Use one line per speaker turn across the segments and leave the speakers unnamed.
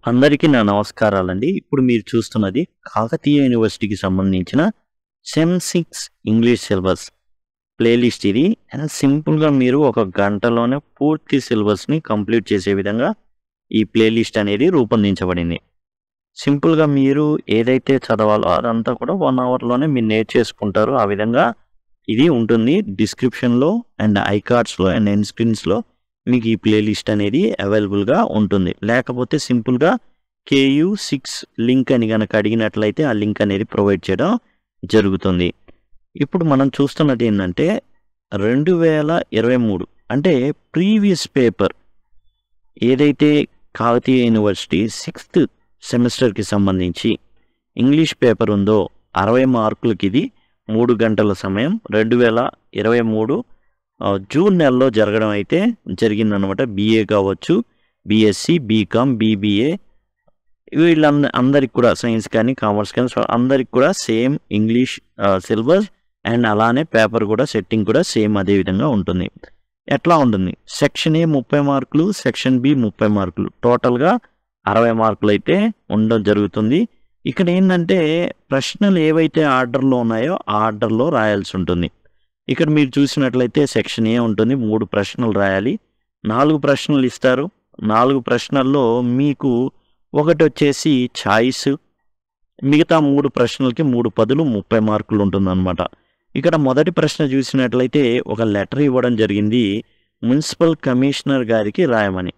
అందరికీ నా నమస్కారాలండి. ఇప్పుడు మీరు చూస్తున్నది కాకతీయ యూనివర్సిటీకి సంబంధించిన సెమ్ 6 ఇంగ్లీష్ సిలబస్ ప్లేలిస్ట్ ఇది. సింపుల్‌గా మీరు ఒక గంటలోనే పూర్తి సిలబస్‌ని కంప్లీట్ చేసే విధంగా ఈ ప్లేలిస్ట్ అనేది రూపొందించబడింది. సింపుల్‌గా మీరు ఏదైతే చదవాలో అదంతా కూడా 1 అవర్‌లోనే మీరు నేర్చేసుకుంటారు. ఆ విధంగా ఇది ఉంటుంది. డిస్క్రిప్షన్‌లో అండ్ ఐకార్డ్స్‌లో అండ్ ఎండ్ స్క్రీన్స్‌లో మీకు ఈ ప్లేలిస్ట్ అనేది అవైలబుల్‌గా ఉంటుంది. లేకపోతే సింపుల్‌గా KU6 లింక్ అని గనక అడిగినట్లయితే ఆ లింక్ అనేది ప్రొవైడ్ చేయడం జరుగుతుంది. ఇప్పుడు మనం చూస్తున్నది ఏంటంటే 2023 అంటే ప్రీవియస్ పేపర్ ఏదైతే కాకతీయ యూనివర్సిటీ 6th సెమిస్టర్‌కి సంబంధించి ఇంగ్లీష్ పేపర్ ఉందో 60 మార్కులకి ఇది 3 గంటల సమయం 2023 జూన్ నెలలో జరగడం అయితే జరిగిందనమాట. BA కావచ్చు, BSc, BCom, BBA అందరికి కూడా సైన్స్ కానీ కామర్స్ కానీ అందరికి కూడా సేమ్ ఇంగ్లీష్ సిలబస్ అండ్ అలానే పేపర్ కూడా సెట్టింగ్ కూడా సేమ్ అదే విధంగా ఉంటుంది. ఎట్లా ఉంటుంది? సెక్షన్ ఏ 30 మార్కులు, సెక్షన్ బి 30 మార్కులు, టోటల్గా 60 మార్కులు అయితే ఉండడం జరుగుతుంది. ఇక్కడ ఏంటంటే ప్రశ్నలు ఏవైతే ఆర్డర్లో ఉన్నాయో ఆ ఆర్డర్లో రాయాల్సి ఉంటుంది. ఇక్కడ మీరు చూసినట్లయితే సెక్షన్ ఏ ఉంటుంది. 3 ప్రశ్నలు రాయాలి. 4 ప్రశ్నలు ఇస్తారు. 4 ప్రశ్నల్లో మీకు ఒకటి వచ్చేసి చాయిస్, మిగతా 3 ప్రశ్నలకి 3 పదులు 30 మార్కులు ఉంటుందన్నమాట. ఇక్కడ మొదటి ప్రశ్న చూసినట్లయితే ఒక లెటర్ ఇవ్వడం జరిగింది మున్సిపల్ కమిషనర్ గారికి రాయమని.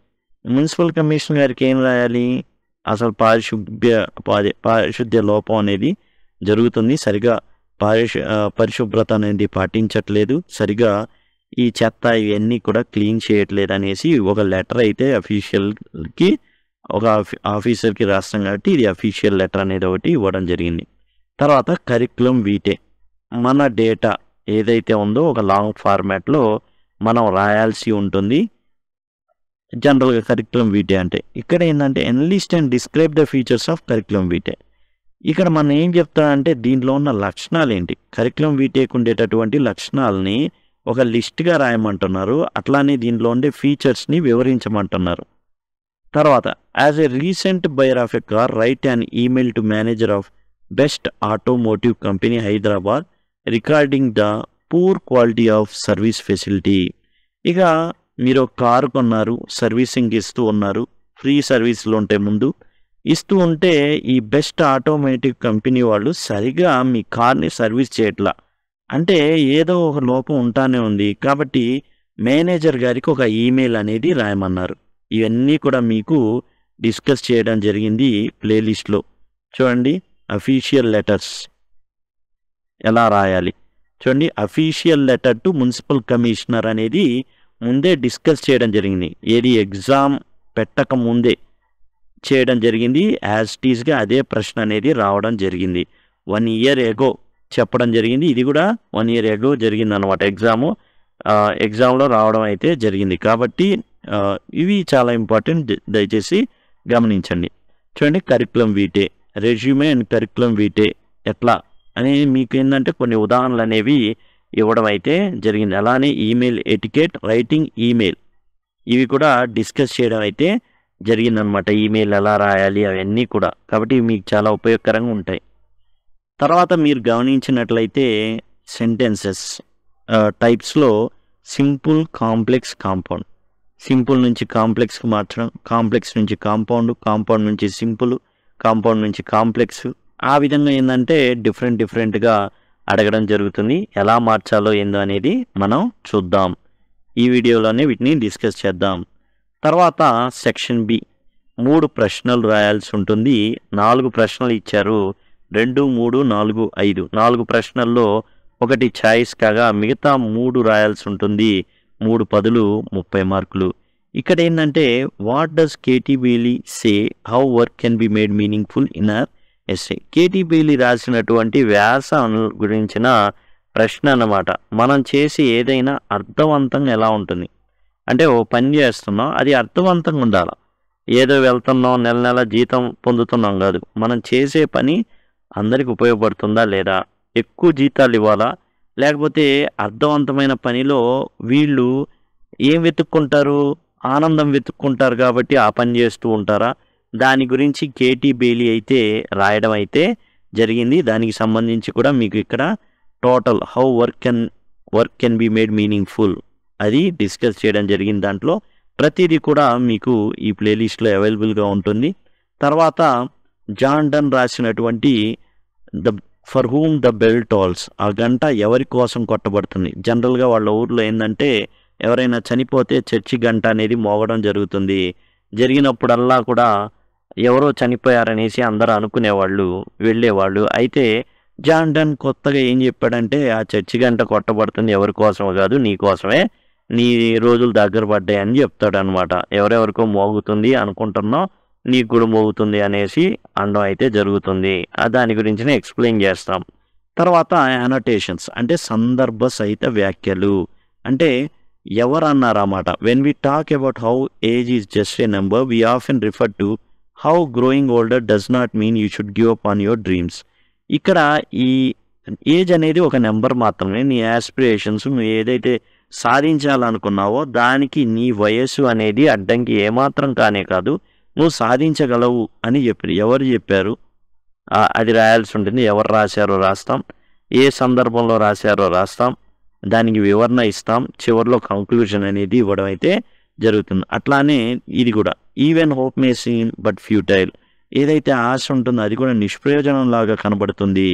మున్సిపల్ కమిషనర్ గారికి ఏం రాయాలి? అసలు పారిశుద్ధ్య లోపం అనేది జరుగుతుంది, సరిగా పరిశుభ్రత అనేది పాటించట్లేదు, సరిగా ఈ చెత్త ఇవన్నీ కూడా క్లీన్ చేయట్లేదు అనేసి ఒక లెటర్ అయితే అఫీషియల్కి ఒక ఆఫీసర్కి రాస్తాం కాబట్టి ఇది అఫీషియల్ లెటర్ అనేది ఒకటి ఇవ్వడం జరిగింది. తర్వాత కరిక్యులం వీటే మన డేటా ఏదైతే ఉందో ఒక లాంగ్ ఫార్మాట్లో మనం రాయాల్సి ఉంటుంది. జనరల్గా కరిక్యులం వీటే అంటే ఇక్కడ ఏంటంటే enlist and describe the features of curriculum వీటే. ఇక్కడ మనం ఏం చెప్తామంటే దీంట్లో ఉన్న లక్షణాలు ఏంటి, కరిక్యులం వీటేకి ఉండేటటువంటి లక్షణాలని ఒక లిస్ట్గా రాయమంటున్నారు. అట్లానే దీంట్లో ఉండే ఫీచర్స్ని వివరించమంటున్నారు. తర్వాత as a recent buyer of a car right and email to manager of best automotive company Hyderabad recording the poor quality of service facility. ఇక మీరు ఒక కారు కొన్నారు, సర్వీసింగ్ ఇస్తూ ఉన్నారు, ఫ్రీ సర్వీసులు ఉంటాయి ముందు ఇస్తూ ఉంటే ఈ బెస్ట్ ఆటోమేటివ్ కంపెనీ వాళ్ళు సరిగా మీ కార్ని సర్వీస్ చేయట్లా అంటే ఏదో ఒక లోపం ఉంటానే ఉంది. కాబట్టి మేనేజర్ గారికి ఒక ఈమెయిల్ అనేది రాయమన్నారు. ఇవన్నీ కూడా మీకు డిస్కస్ చేయడం జరిగింది ప్లేలిస్ట్లో. చూడండి అఫీషియల్ లెటర్స్ ఎలా రాయాలి చూడండి. Official letter to municipal commissioner అనేది ముందే డిస్కస్ చేయడం జరిగింది. ఏది ఎగ్జామ్ పెట్టక ముందే చేయడం జరిగింది. యాజ్ టీజ్గా అదే ప్రశ్న అనేది రావడం జరిగింది. 1 year ఎగో చెప్పడం జరిగింది. ఇది కూడా 1 year ఎగో జరిగింది అనమాట. ఎగ్జామ్లో రావడం అయితే జరిగింది. కాబట్టి ఇవి చాలా ఇంపార్టెంట్, దయచేసి గమనించండి. చూడండి కరిక్యులం వీటే, రెజ్యూమే అండ్ కరిక్యులం వీటే ఎట్లా అనేది మీకు ఏంటంటే కొన్ని ఉదాహరణలు అనేవి ఇవ్వడం అయితే జరిగింది. అలానే ఈమెయిల్ ఎటికెట్, రైటింగ్ ఈమెయిల్ ఇవి కూడా డిస్కస్ చేయడం అయితే జరిగిందనమాట. ఈమెయిల్ ఎలా రాయాలి అవన్నీ కూడా, కాబట్టి మీకు చాలా ఉపయోగకరంగా ఉంటాయి. తర్వాత మీరు గమనించినట్లయితే సెంటెన్సెస్ టైప్స్లో సింపుల్, కాంప్లెక్స్, కాంపౌండ్. సింపుల్ నుంచి కాంప్లెక్స్కి మార్చడం, కాంప్లెక్స్ నుంచి కాంపౌండ్, కాంపౌండ్ నుంచి సింపుల్, కాంపౌండ్ నుంచి కాంప్లెక్స్, ఆ విధంగా ఏంటంటే డిఫరెంట్గా అడగడం జరుగుతుంది. ఎలా మార్చాలో ఏందో అనేది మనం చూద్దాం. ఈ వీడియోలోనే వీటిని డిస్కస్ చేద్దాం. తర్వాత సెక్షన్ బి 3 ప్రశ్నలు రాయాల్సి ఉంటుంది. 4 ప్రశ్నలు ఇచ్చారు. 2, 3, 4, 5 4 ప్రశ్నల్లో ఒకటి ఛాయిస్ కాగా మిగతా 3 రాయాల్సి ఉంటుంది. 3 పదులు 30 మార్కులు. ఇక్కడ ఏంటంటే what does Katie Bailey say how work can be made meaningful in our essay. Katie Bailey రాసినటువంటి వ్యాసం గురించిన ప్రశ్న అన్నమాట. మనం చేసి ఏదైనా అర్థవంతంగా ఎలా ఉంటుంది అంటే ఓ పని చేస్తున్నాం, అది అర్థవంతంగా ఉండాలి. ఏదో వెళ్తున్నాం, నెల నెల జీతం పొందుతున్నాం కాదు. మనం చేసే పని అందరికి ఉపయోగపడుతుందా లేదా, ఎక్కువ జీతాలు ఇవ్వాలా, లేకపోతే అర్థవంతమైన పనిలో వీళ్ళు ఏం వెతుక్కుంటారు, ఆనందం వెతుక్కుంటారు కాబట్టి ఆ పని చేస్తూ ఉంటారా, దాని గురించి కేటీ బెయిలీ అయితే రాయడం అయితే జరిగింది. దానికి సంబంధించి కూడా మీకు ఇక్కడ total how work can be made meaningful అది డిస్కస్ చేయడం జరిగింది. దాంట్లో ప్రతిదీ కూడా మీకు ఈ ప్లేలిస్ట్లో అవైలబుల్గా ఉంటుంది. తర్వాత జాన్ డన్ రాసినటువంటి for whom the bell tolls, ఆ గంట ఎవరి కోసం కొట్టబడుతుంది. జనరల్గా వాళ్ళ ఊర్లో ఏంటంటే ఎవరైనా చనిపోతే చర్చి గంట అనేది మోగడం జరుగుతుంది. జరిగినప్పుడల్లా కూడా ఎవరో చనిపోయారనేసి అందరూ అనుకునేవాళ్ళు, వెళ్ళేవాళ్ళు. అయితే జాన్ డన్ కొత్తగా ఏం చెప్పాడంటే ఆ చర్చి గంట కొట్టబడుతుంది ఎవరి కోసమో కాదు, నీ కోసమే, నీ రోజులు దగ్గర పడ్డాయి అని చెప్తాడు అనమాట. ఎవరెవరికో మోగుతుంది అనుకుంటున్నావు, నీకు కూడా మోగుతుంది అనేసి అనడం అయితే జరుగుతుంది. దాని గురించి ఎక్స్ప్లెయిన్ చేస్తాం. తర్వాత అనోటేషన్స్ అంటే సందర్భ సహిత వ్యాఖ్యలు, అంటే ఎవరు అన్నారన్నమాట. When we talk about how age is just a number we often refer to how growing older does not mean you should give up on your dreams. ఇక్కడ ఈ ఏజ్ అనేది ఒక నెంబర్ మాత్రమే. నీ యాస్పిరేషన్స్, నువ్వు ఏదైతే సాధించాలనుకున్నావో దానికి నీ వయస్సు అనేది అడ్డంకి ఏమాత్రం కానే కాదు, నువ్వు సాధించగలవు అని చెప్పారు. ఎవరు చెప్పారు అది రాయాల్సి ఉంటుంది. ఎవరు రాశారో రాస్తాం, ఏ సందర్భంలో రాశారో రాస్తాం, దానికి వివరణ ఇస్తాం, చివరిలో కంక్లూజన్ అనేది ఇవ్వడం అయితే జరుగుతుంది. అట్లానే ఇది కూడా even hope May seam but futile, ఏదైతే ఆశ ఉంటుందో అది కూడా నిష్ప్రయోజనం లాగా కనబడుతుంది.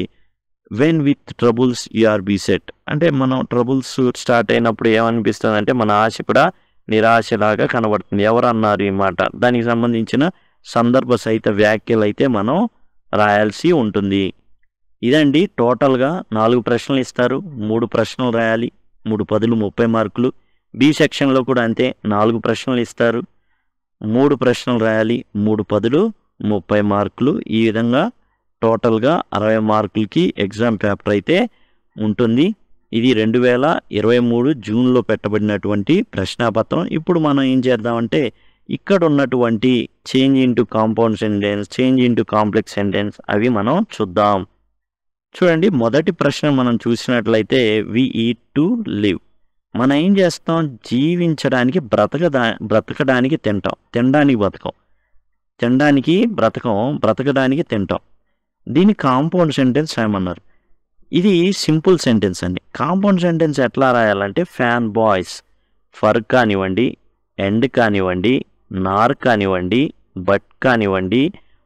వెన్ విత్ ట్రబుల్స్ యూఆర్ బీసెట్, అంటే మనం ట్రబుల్స్ స్టార్ట్ అయినప్పుడు ఏమనిపిస్తుంది అంటే మన ఆశ కూడా నిరాశలాగా కనబడుతుంది. ఎవరు అన్నారు ఈ మాట, దానికి సంబంధించిన సందర్భ సహిత వ్యాఖ్యలు అయితే మనం రాయాల్సి ఉంటుంది. ఇదండి టోటల్గా 4 ప్రశ్నలు ఇస్తారు, 3 ప్రశ్నలు రాయాలి, 3 పదులు 30 మార్కులు. బి సెక్షన్లో కూడా అంతే, 4 ప్రశ్నలు ఇస్తారు, 3 ప్రశ్నలు రాయాలి, 3 పదులు 30 మార్కులు. ఈ విధంగా టోటల్గా 60 మార్కులకి ఎగ్జామ్ పేపర్ అయితే ఉంటుంది. ఇది 2023 జూన్లో పెట్టబడినటువంటి ప్రశ్నాపత్రం. ఇప్పుడు మనం ఏం చేద్దామంటే ఇక్కడ ఉన్నటువంటి change into compound sentence, change into complex sentence అవి మనం చూద్దాం. చూడండి, మొదటి ప్రశ్న మనం చూసినట్లయితే వి ఈట్ టు లివ్. మనం ఏం చేస్తాం, జీవించడానికి బ్రతకడానికి తింటాం, తినడానికి బతకం, తినడానికి బ్రతకం, బ్రతకడానికి తింటాం. దీని కాంపౌండ్ సెంటెన్స్ ఏమన్నారు. ఇది సింపుల్ సెంటెన్స్ అండి. కాంపౌండ్ సెంటెన్స్ ఎట్లా రాయాలంటే ఫ్యాన్ బాయ్స్, ఫర్ కానివ్వండి, ఎండ్ కానివ్వండి, నార్ కానివ్వండి, బట్ కానివ్వండి,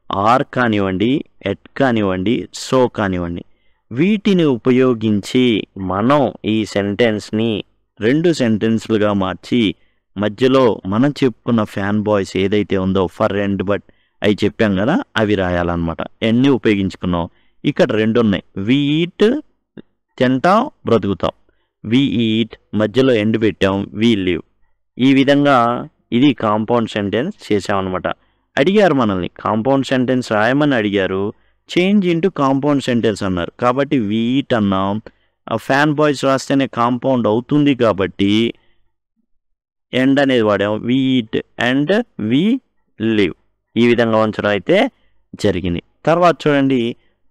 ఆర్ కానివ్వండి, ఎట్ కానివ్వండి, సో కానివ్వండి, వీటిని ఉపయోగించి మనం ఈ సెంటెన్స్ని 2 సెంటెన్స్లుగా మార్చి మధ్యలో మనం చెప్పుకున్న ఫ్యాన్ బాయ్స్ ఏదైతే ఉందో ఫర్ ఎండ్ బట్ అవి చెప్పాం కదా, అవి రాయాలన్నమాట. ఎన్ని ఉపయోగించుకున్నాం, ఇక్కడ 2 ఉన్నాయి. వి ఈట్ తింటాం బ్రతుకుతాం, వి ఈట్ మధ్యలో ఎండ్ పెట్టాం, వి లివ్. ఈ విధంగా ఇది కాంపౌండ్ సెంటెన్స్ చేసామన్నమాట. అడిగారు మనల్ని కాంపౌండ్ సెంటెన్స్ రాయమని అడిగారు, చేంజ్ ఇంటూ కాంపౌండ్ సెంటెన్స్ అన్నారు. కాబట్టి వి ఈట్ అన్నాం, ఫ్యాన్ బాయ్స్ రాస్తేనే కాంపౌండ్ అవుతుంది కాబట్టి ఎండ్ అనేది వాడాం, we eat and we live. ఈ విధంగా ఉంచడం అయితే జరిగింది. తర్వాత చూడండి,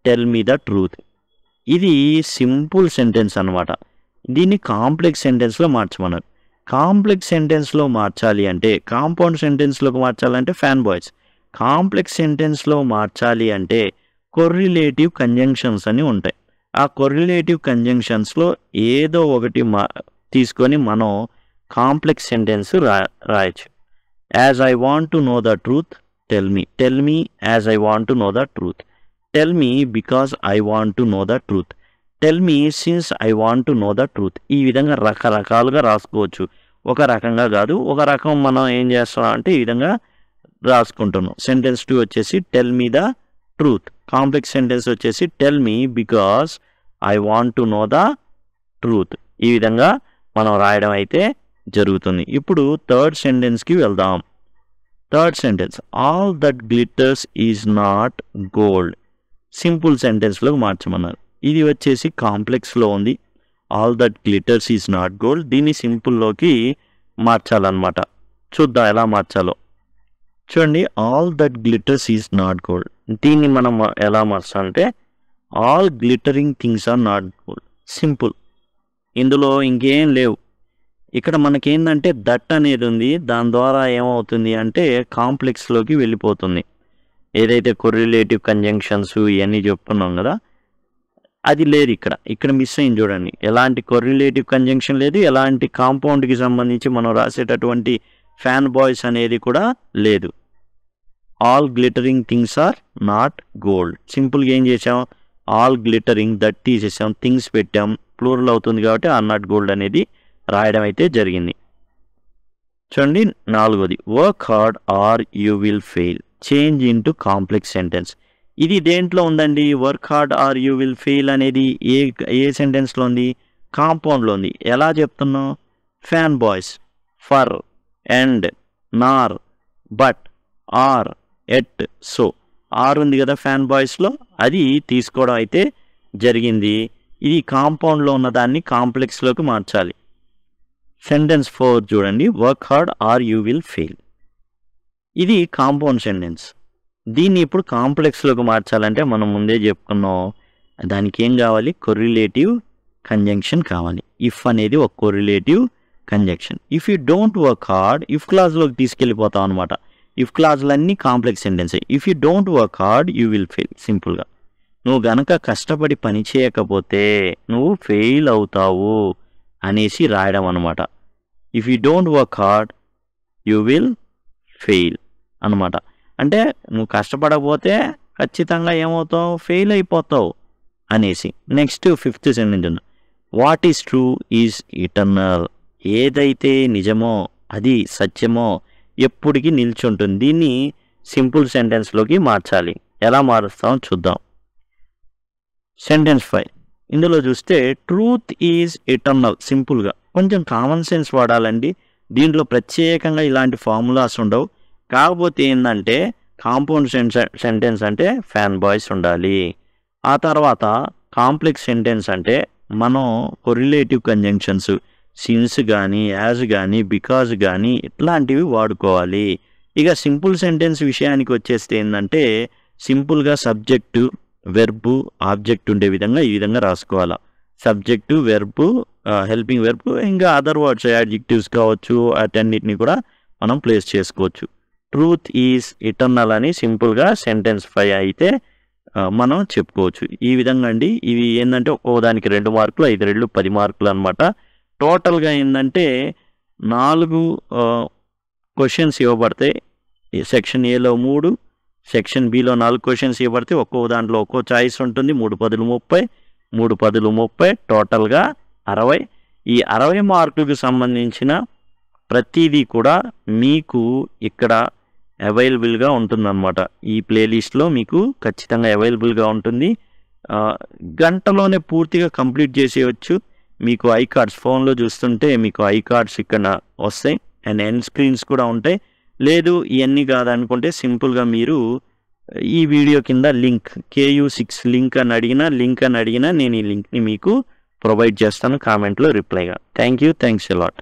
టెల్ మీ ద ట్రూత్. ఇది సింపుల్ సెంటెన్స్ అనమాట. దీన్ని కాంప్లెక్స్ సెంటెన్స్లో మార్చమన్నారు. కాంప్లెక్స్ సెంటెన్స్లో మార్చాలి అంటే, కాంపౌండ్ సెంటెన్స్లోకి మార్చాలంటే ఫ్యాన్ బాయ్స్, కాంప్లెక్స్ సెంటెన్స్లో మార్చాలి అంటే కొర్రిలేటివ్ కంజంక్షన్స్ అని ఉంటాయి. ఆ కొర్రిలేటివ్ కంజంక్షన్స్లో ఏదో ఒకటి తీసుకొని మనం కాంప్లెక్స్ సెంటెన్స్ రాయొచ్చు. As I want to know the truth tell me, tell me as I want to know the truth, tell me because I want to know the truth, tell me since I want to know the truth. ఈ విధంగా రకరకాలుగా రాసుకోవచ్చు. ఒక రకంగా కాదు, ఒక రకం మనం ఏం చేస్తాం అంటే ఈ విధంగా రాసుకుంటున్నాం. సెంటెన్స్ 2 వచ్చేసి tell me the truth, complex sentence వచ్చేసి tell me because I want to know the truth. ఈ విధంగా మనం రాయడం అయితే జరుగుతుంది. ఇప్పుడు థర్డ్ సెంటెన్స్కి వెళ్దాం. Third sentence, all that glitters is not gold. Simple సెంటెన్స్లోకి మార్చమన్నారు. ఇది వచ్చేసి కాంప్లెక్స్లో ఉంది. All that glitters is not gold, దీన్ని సింపుల్లోకి మార్చాలన్నమాట. చూద్దాం ఎలా మార్చాలో. చూడండి, all that glitters is not gold, దీన్ని మనం ఎలా మార్చాలంటే all glittering things are not gold. Simple, ఇందులో ఇంకేం లేవు. ఇక్కడ మనకేందంటే దట్ అనేది ఉంది, దాని ద్వారా ఏమవుతుంది అంటే కాంప్లెక్స్లోకి వెళ్ళిపోతుంది. ఏదైతే కొరిలేటివ్ కంజంక్షన్స్ ఇవన్నీ చెప్పుకున్నాం కదా, అది లేదు ఇక్కడ మిస్ అయింది చూడండి. ఎలాంటి కొరిలేటివ్ కంజంక్షన్ లేదు, ఎలాంటి కాంపౌండ్కి సంబంధించి మనం రాసేటటువంటి ఫ్యాన్ బాయ్స్ అనేది కూడా లేదు. All glittering things are not gold. సింపుల్గా ఏం చేసాం, ఆల్ గ్లిటరింగ్ దట్ తీసేసాం, థింగ్స్ పెట్టాం, ప్లూరల్ అవుతుంది కాబట్టి ఆర్ నాట్ గోల్డ్ అనేది రాయడం అయితే జరిగింది. చూడండి 4వది, work hard or you will fail, change into complex sentence. ఇది దేంట్లో ఉందండి, work hard or you will fail అనేది ఏ సెంటెన్స్లో ఉంది, కాంపౌండ్లో ఉంది. ఎలా చెప్తున్నాం, fan boys, for, and, nor, but, or, yet, so. Or ఉంది కదా ఫ్యాన్ బాయ్స్లో, అది తీసుకోవడం అయితే జరిగింది. ఇది కాంపౌండ్లో ఉన్న దాన్ని కాంప్లెక్స్లోకి మార్చాలి. సెంటెన్స్ 4 చూడండి, work hard or you will fail. ఇది కాంపౌండ్ సెంటెన్స్. దీన్ని ఇప్పుడు కాంప్లెక్స్లోకి మార్చాలంటే మనం ముందే చెప్పుకున్నాం, దానికి ఏం కావాలి, కొరిలేటివ్ కంజంక్షన్ కావాలి. ఇఫ్ అనేది ఒక correlative conjunction. If you don't work hard, if క్లాజ్లోకి తీసుకెళ్ళిపోతాం అనమాట. ఇఫ్ క్లాజ్లన్నీ complex sentence. If you don't work hard you will fail. సింపుల్గా నువ్వు గనక కష్టపడి పని చేయకపోతే నువ్వు ఫెయిల్ అవుతావు అనేసి రాయడం అనమాట. If you don't work hard you will fail అనమాట. అంటే నువ్వు కష్టపడకపోతే ఖచ్చితంగా ఏమవుతావు, ఫెయిల్ అయిపోతావు అనేసి. నెక్స్ట్ 5th సెంటెన్స్ ఉంది, what is true is eternal. ఏదైతే నిజమో అది సత్యమో ఎప్పటికీ నిల్చుంటుంది. దీన్ని సింపుల్ సెంటెన్స్లోకి మార్చాలి. ఎలా మారుస్తాం చూద్దాం. సెంటెన్స్ 5 ఇందులో చూస్తే ట్రూత్ ఈజ్ ఇటర్నల్. సింపుల్గా కొంచెం కామన్ సెన్స్ వాడాలండి. దీంట్లో ప్రత్యేకంగా ఇలాంటి ఫార్ములాస్ ఉండవు. కాకపోతే ఏంటంటే కాంపౌండ్ సెంటెన్స్ అంటే ఫ్యాన్ బాయ్స్ ఉండాలి. ఆ తర్వాత కాంప్లెక్స్ సెంటెన్స్ అంటే మనం కొరిలేటివ్ కంజంక్షన్స్ సిన్స్ కానీ, యాజ్ కానీ, బికాజ్ కానీ ఇట్లాంటివి వాడుకోవాలి. ఇక సింపుల్ సెంటెన్స్ విషయానికి వచ్చేస్తే ఏంటంటే సింపుల్గా సబ్జెక్టు, వెర్బు, ఆబ్జెక్ట్ ఉండే విధంగా ఈ విధంగా రాసుకోవాలి. సబ్జెక్టు, వెర్బు, హెల్పింగ్ వెర్బు, ఇంకా అదర్ వర్డ్స్ యాడ్జెక్టివ్స్ కావచ్చు, అటన్నిటిని కూడా మనం ప్లేస్ చేసుకోవచ్చు. ట్రూత్ ఈజ్ ఇటర్నల్ అని సింపుల్గా సెంటెన్స్ 5 అయితే మనం చెప్పుకోవచ్చు. ఈ విధంగా అండి. ఇవి ఏంటంటే ఒక్కో దానికి 2 మార్కులు, 5 రెళ్ళు 10 మార్కులు అనమాట. టోటల్గా ఏంటంటే 4 క్వశ్చన్స్ ఇవ్వబడతాయి. సెక్షన్ ఏలో 3, సెక్షన్ బిలో 4 క్వశ్చన్స్ ఇవ్వబడితే ఒక్కో దాంట్లో ఒక్కో చాయిస్ ఉంటుంది. 3 10 30, 3 10 30, టోటల్గా 60. ఈ 60 మార్కులకు సంబంధించిన ప్రతిదీ కూడా మీకు ఇక్కడ అవైలబుల్గా ఉంటుందన్నమాట. ఈ ప్లేలిస్ట్లో మీకు ఖచ్చితంగా అవైలబుల్గా ఉంటుంది. గంటలోనే పూర్తిగా కంప్లీట్ చేసేయచ్చు. మీకు ఐ కార్డ్స్ ఫోన్లో చూస్తుంటే మీకు ఐ కార్డ్స్ ఇక్కడ వస్తాయి, అండ్ ఎండ్ స్క్రీన్స్ కూడా ఉంటాయి. లేదు ఇవన్నీ కాదనుకుంటే సింపుల్గా మీరు ఈ వీడియో కింద లింక్ KU6 లింక్ అని అడిగినా నేను ఈ లింక్ని మీకు ప్రొవైడ్ చేస్తాను కామెంట్లో రిప్లైగా. Thanks a lot.